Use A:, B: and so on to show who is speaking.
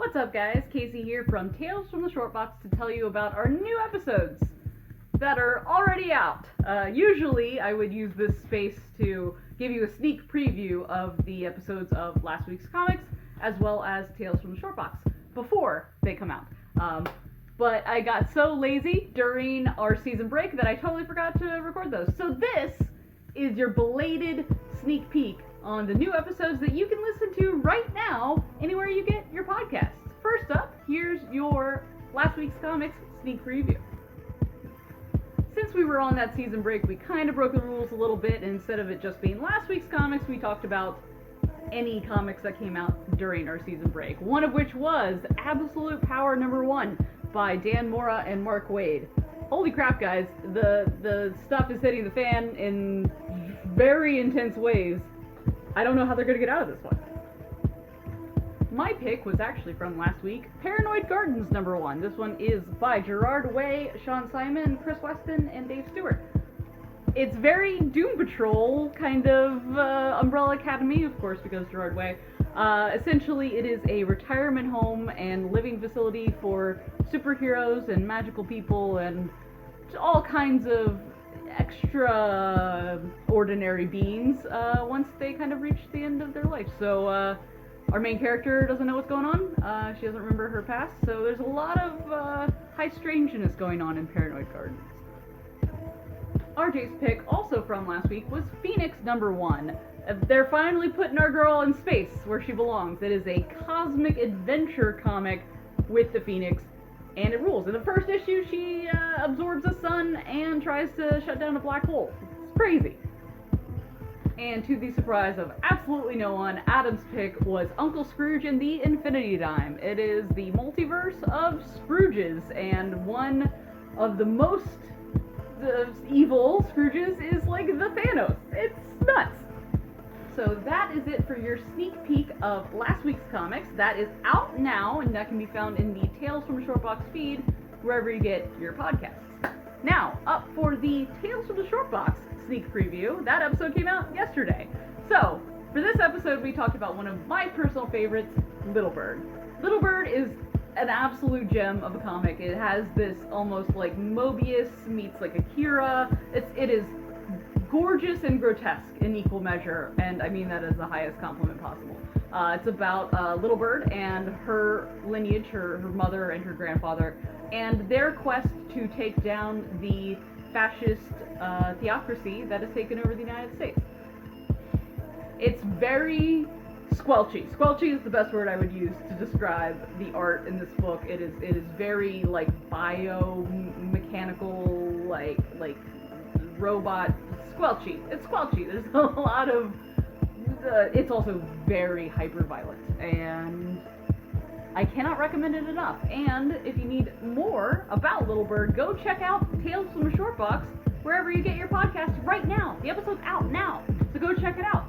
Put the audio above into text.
A: What's up, guys? Cacey here from Tales from the Short Box to tell you about our new episodes that are already out. Usually I would use this space to give you a sneak preview of the episodes of last week's comics as well as Tales from the Short Box before they come out. But I got so lazy during our season break that I totally forgot to record those. So this is your belated sneak peek on the new episodes that you can listen to right now anywhere you get your podcasts. First up, here's your last week's comics sneak preview. Since we were on that season break, we kind of broke the rules a little bit, and instead of it just being last week's comics, we talked about any comics that came out during our season break, one of which was Absolute Power #1 by Dan Mora and Mark Waid. Holy crap, guys, the stuff is hitting the fan in very intense ways. I don't know how they're going to get out of this one. My pick was actually from last week, Paranoid Gardens #1. This one is by Gerard, Waid, Shaun, Chris Weston, and Dave Stewart. It's very Doom Patrol kind of Umbrella Academy, of course, because Gerard Waid. Essentially, it is a retirement home and living facility for superheroes and magical people and all kinds of extraordinary beings once they kind of reach the end of their life. So our main character doesn't know what's going on. She doesn't remember her past. So there's a lot of high strangeness going on in Paranoid Gardens. RJ's pick, also from last week, was Phoenix #1. They're finally putting our girl in space where she belongs. It is a cosmic adventure comic with the Phoenix, and it rules. In the first issue, she absorbs the sun and tries to shut down a black hole. It's crazy. And to the surprise of absolutely no one, Adam's pick was Uncle Scrooge and the Infinity Dime. It is the multiverse of Scrooges, and one of the most evil Scrooges is like the Thanos. It's nuts. So that is it for your sneak peek of last week's comics. That is out now, and that can be found in the Tales from the Short Box feed, wherever you get your podcasts. Now, up for the Tales from the Short Box sneak preview. That episode came out yesterday. So, for this episode, we talked about one of my personal favorites, Little Bird. Little Bird is an absolute gem of a comic. It has this almost like Mobius meets like Akira. It is gorgeous and grotesque in equal measure, and I mean that as the highest compliment possible. It's about Little Bird and her lineage, her mother and her grandfather, and their quest to take down the fascist theocracy that has taken over the United States. It's very squelchy. Squelchy is the best word I would use to describe the art in this book. It is very like biomechanical, like robot squelchy. It's squelchy. There's a lot of it's also very hyper violent, and I cannot recommend it enough. And if you need more about Little Bird, go check out Tales from the Short Box wherever you get your podcast right now. The episode's out now, so go check it out.